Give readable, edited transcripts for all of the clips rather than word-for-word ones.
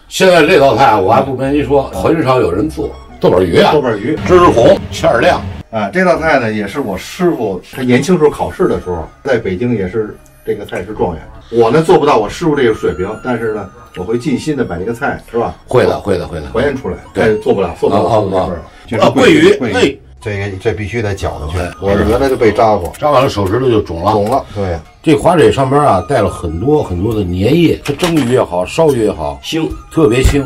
现在这道菜我还不跟您说，很少有人做豆瓣鱼啊，豆瓣鱼，汁红，馅儿亮。啊，这道菜呢也是我师傅他年轻时候考试的时候，在北京也是这个菜师状元。我呢做不到我师傅这个水平，但是呢我会尽心的把这个菜是吧？会的，还原出来。对，做不了这份儿。就是桂鱼，哎，这必须得搅着去。我原来就被扎过，扎完了手指头就肿了。对，这滑水上边啊带了很多的粘液，它蒸鱼也好，烧鱼也好，腥，特别腥。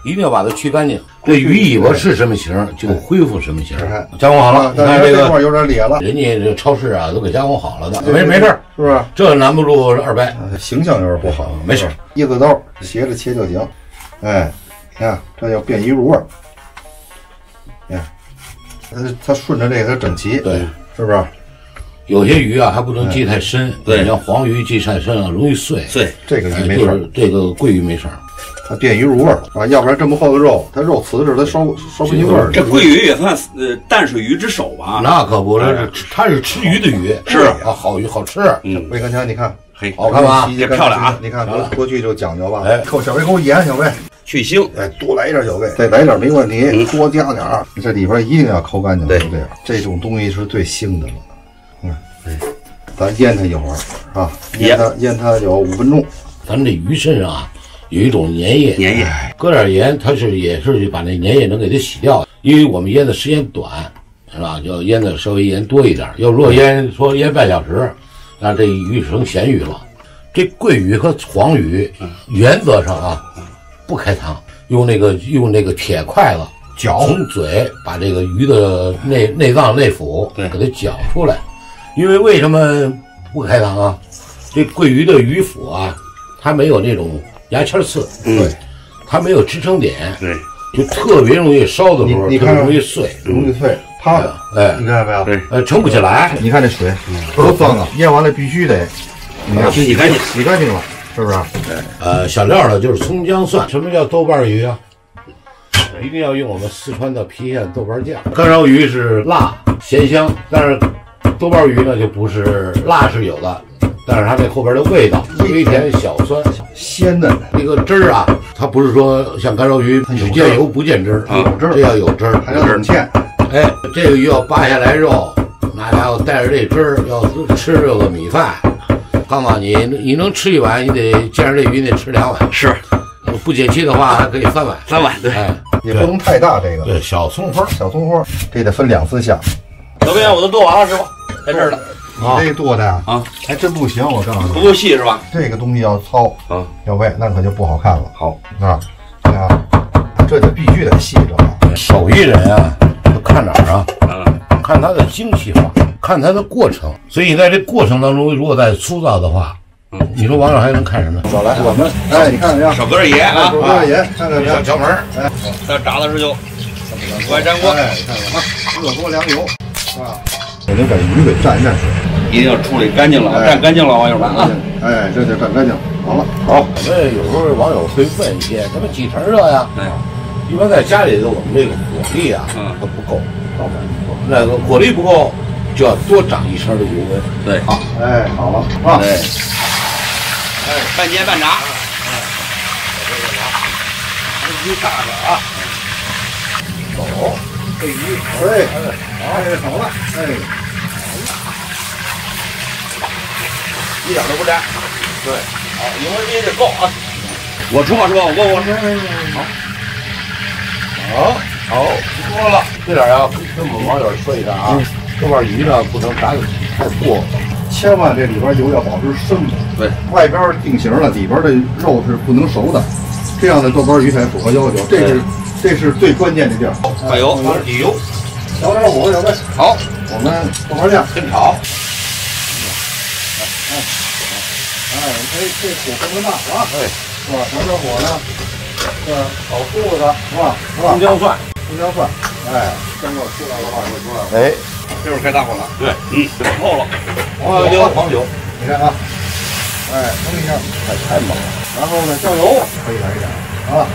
一定要把它去干净。这鱼尾巴是什么形，就恢复什么形。加工好了，你看这块有点裂了。人家这超市啊都给加工好了的，没事，是不是？这难不住200。形象有点不好，没事，一字刀斜着切就行。哎，你看这叫变鱼入味儿。它顺着这个它整齐，对，是不是？有些鱼啊还不能系太深，对，像黄鱼系太深啊容易碎。这个鱼没事，这个桂鱼没事。它变鱼入味儿啊，要不然这么厚的肉，它肉瓷实，它烧不进味儿。这桂鱼也算淡水鱼之首吧？那可不是，它是吃鱼的鱼，是啊，好鱼好吃。魏根强，你看，嘿，好看吧？也漂亮啊！你看过去就讲究吧，哎，小魏口盐，小魏去腥，哎，多来一点小魏，再来点没问题，多加点儿。这里边一定要抠干净，就这样。这种东西是最腥的了。咱腌它一会儿啊，腌它有5分钟。咱这鱼身上啊有一种粘液，搁点盐，它也是把那粘液能给它洗掉。因为我们腌的时间短，是吧？要腌的稍微盐多一点。要如果腌半小时，那这鱼成咸鱼了。这桂鱼和黄鱼原则上啊不开膛，用那个铁筷子搅，从嘴把这个鱼的内脏内腑给它搅出来。因为什么不开膛啊？这桂鱼的鱼腹啊，它没有那种牙签刺，对，它没有支撑点，对，就特别容易烧的时候，特别容易碎，趴着，哎，你看到没有？对，盛不起来。你看这水多脏啊！腌完了必须得，洗干净，洗干净了，是不是？小料呢就是葱姜蒜。什么叫豆瓣鱼啊？一定要用我们四川的郫县豆瓣酱。干烧鱼是辣咸香，但是豆瓣鱼呢就不是辣是有的，但是它这后边的味道微甜小酸鲜嫩。那个汁儿啊，它不是说像干烧鱼只见油不见汁儿，有汁儿，这要有汁儿，还要冷芡。哎，这个鱼要扒下来肉，那家伙带着这汁儿要吃这个米饭。刚刚你能吃一碗，你得见着这鱼你得吃2碗。是，不解气的话还可以3碗。3碗，对，也不能太大。这个对，小葱花，这得分2次下。小编我都剁完了，师傅，在这儿呢。你这剁的啊，还真不行，我告诉你，不够细是吧？这个东西要糙啊，要喂，那可就不好看了。好啊，这就必须得细着了。手艺人啊，看哪儿啊？看他的精细化，看他的过程。所以在这过程当中，如果再粗糙的话，你说网友还能看什么？少来，我们哎，你看怎么样？少搁点盐啊，少搁点盐，看看没有？小窍门。哎，这炸的时候就外粘锅，哎，看看啊，热锅凉油啊，我得把鱼给蘸水，一定要处理干净了，蘸干净了，网友们啊。哎，这就蘸干净，好了。好，我们有时候网友会问一些，咱们几成热呀？一般在家里的我们这个火力啊，它不够，那个火力不够，就要多长1成的油温。对，好，哎，好了啊，对，哎，半煎半炸，鱼大点啊，走，这鱼，哎，好了，哎，一点都不粘，对，好，油温也得够啊。我出吧，师傅，我好，不多了。这点要跟我们网友说一下啊，豆瓣鱼呢不能炸的太过，千万这里边油要保持生的，对，外边定型了，里边的肉是不能熟的，这样的豆瓣鱼才符合要求。这是最关键的地儿。加油，底油，小点火，小贝。好，我们豆瓣酱跟炒。这火不能大啊，是吧？小点火呢，炒酥子是吧？葱姜蒜，哎，真要出来的话就出来了。哎，这会儿开大火了。对，透了。黄酒，你看啊，哎，腾一下，太猛了。然后呢，酱油可以来一点啊，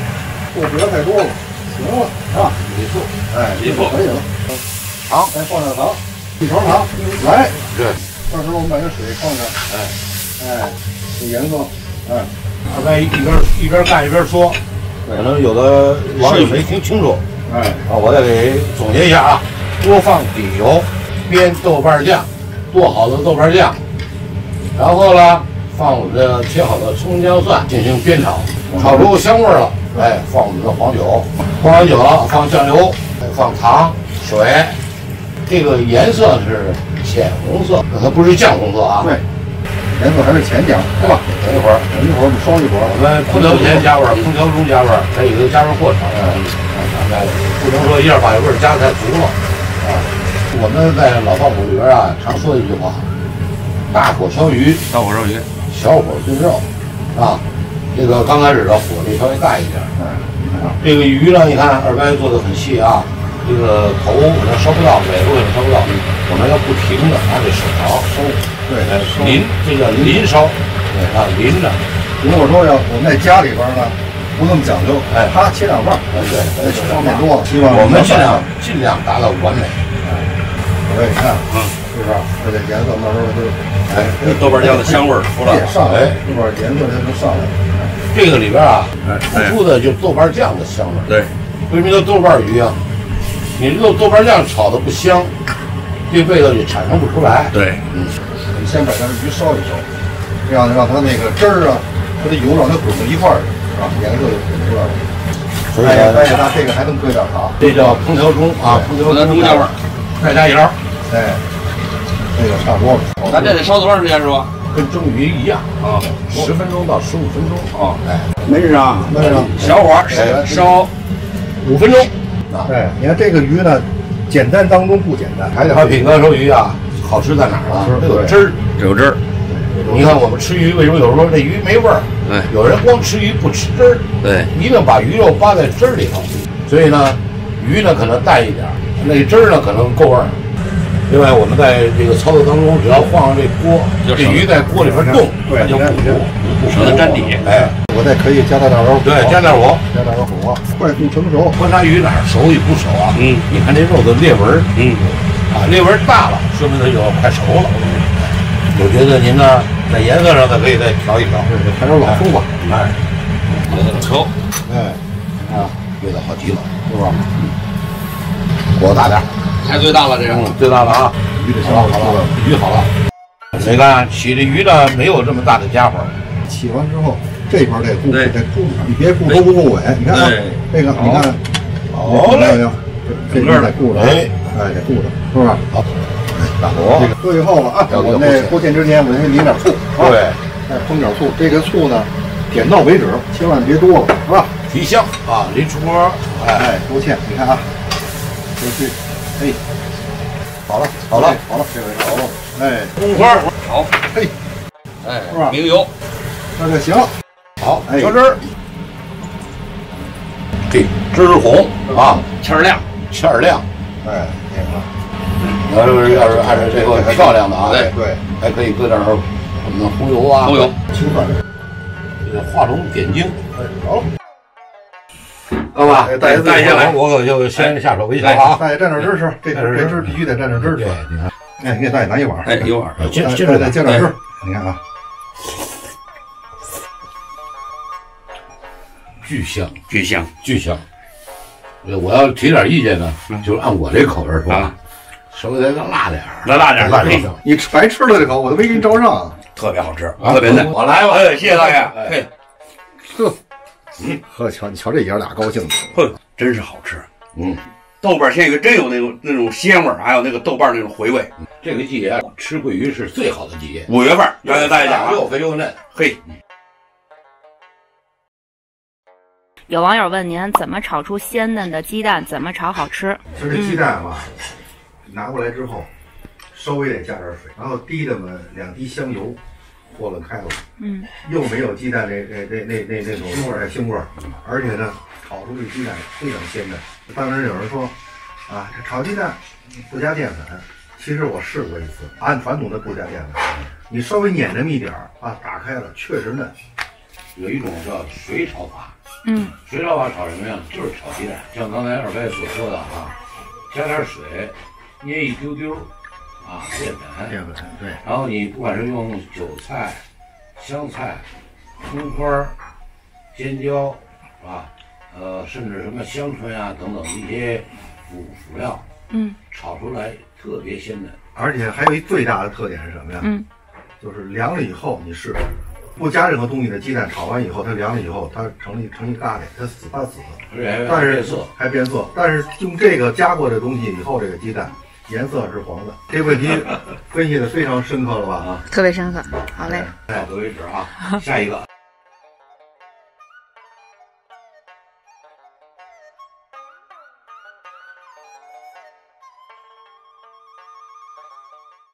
不要太多了，行了啊，一副可以了。糖，哎，放点糖，1勺糖，来，对，这时候我们把这水放上，这颜色，大概一边干一边说，可能有的网友没听清楚。我再给总结一下啊，多放底油，煸豆瓣酱，剁好的豆瓣酱，然后呢，放我们的切好的葱姜蒜进行煸炒，炒出香味了，放我们的黄酒，放完酒了，放酱油，放糖、水，这个颜色是浅红色，它不是酱红色啊。对，颜色还是浅点，对吧？等一会儿我们烧一会儿。我们烹调前加味儿，烹调中加味儿，它有一个加热过程。不能说一下把味儿加的太足了。我们在老炮谱里边啊，常说一句话：大火烧鱼，大火烧鱼，小火炖肉。这个刚开始的火力稍微大一点。这个鱼呢，你看二伯做的很细啊。这个头可能烧不到，尾部可能烧不到，我们要不停的拿这手勺收，淋，这叫淋烧，淋着。如果说我们在家里边呢，不那么讲究，啪切两半，对，方便多了。希望我们尽量达到完美。各位你看，是不是？这颜色慢慢的就，豆瓣酱的香味儿出来了，上来，这块颜色它就上来了。这个里边啊，突出的就是豆瓣酱的香味。对，为什么叫豆瓣鱼啊？你这豆瓣酱炒的不香，这味道就产生不出来。对，我们先把咱鱼烧一烧，这样让它那个汁儿啊，它的油让它滚到一块儿，是吧？颜色就滚出来了。所以它这个还能搁点糖，这叫烹调中啊，烹调中加味儿，再加盐。这个差不多了。咱这得烧多长时间是吧？跟蒸鱼一样啊，10分钟到15分钟啊。焖上，小火烧5分钟。你看这个鱼呢，简单当中不简单。它品哥说鱼啊，好吃在哪儿呢？它有汁儿，有汁儿。你看我们吃鱼，为什么有人说这鱼没味儿？有人光吃鱼不吃汁儿，对，一定把鱼肉扒在汁儿里头。所以呢，鱼呢可能淡一点，那汁儿呢可能够味儿。另外，我们在这个操作当中，只要放上这锅，这鱼在锅里边动，它就不省得粘底。我再可以加点火，对，加点火，快速成熟。观察鱼哪儿熟与不熟啊？你看这肉的裂纹，裂纹大了，说明它就要快熟了。我觉得您呢，在颜色上呢可以再调一调，调点老醋吧。瞅，味道好极了，是吧？火大点。开最大了，这个最大了啊！鱼得好了，鱼好了。你看起这鱼呢，没有这么大的家伙。起完之后，这块得顾，你别顾头不顾尾。你看啊，这个你看，好嘞，这个得顾着，得顾着，是不是？好，大火。最后了啊，我那锅建之前，我先淋点醋，对，再烹点醋。这个醋呢，点到为止，千万别多了，是吧？提香啊，临出锅，勾芡，你看啊，这。好了，这回好了，葱花好，是吧？明油，那就行。好，调汁儿，对，汁儿红啊，芡儿亮，要是按照这个漂亮的啊，对，还可以搁点我们的红油啊，红油，清蒜，这个画龙点睛，好。好吧，带下来，我可就先下手为强啊！大爷蘸点汁吃，这汁必须得蘸点汁吃。你看，你给大爷拿一碗，一碗，接着再加点汁。你看啊，巨香。我要提点意见呢，就是按我这口味说，稍微再辣点儿，辣点。你白吃了这口，我都没给你照上。特别好吃，特别嫩。我来吧，谢谢大爷。呵，你瞧这爷俩高兴的，真是好吃。豆瓣鲜鱼真有那种鲜味儿，还有那个豆瓣那种回味。这个季节吃桂鱼是最好的季节，5月份，刚才大家讲又肥又嫩，有网友问您怎么炒出鲜嫩的鸡蛋，怎么炒好吃？其实这鸡蛋吧，拿过来之后，稍微得加点水，然后滴那么2滴香油。和了开了，又没有鸡蛋那种腥味儿，而且呢，炒出这鸡蛋非常鲜嫩。当然有人说，啊，这炒鸡蛋不加淀粉，其实我试过一次，按传统的不加淀粉，你稍微碾这么一点儿啊，打开了确实嫩。有一种叫水炒法，水炒法炒什么呀？就是炒鸡蛋，像刚才二伯所说的啊，加点水，捏一丢丢。淀粉对，然后你不管是用韭菜、香菜、葱花、尖椒，甚至什么香椿啊等等一些辅料，炒出来特别鲜嫩。而且还有一最大的特点是什么呀？就是凉了以后你试，不加任何东西的鸡蛋炒完以后，它凉了以后，它成一疙瘩，它死，但是还变色。但是用这个加过的东西以后，这个鸡蛋颜色是黄的。这个问题分析的非常深刻了吧？特别深刻。好嘞，到此为止啊，下一个。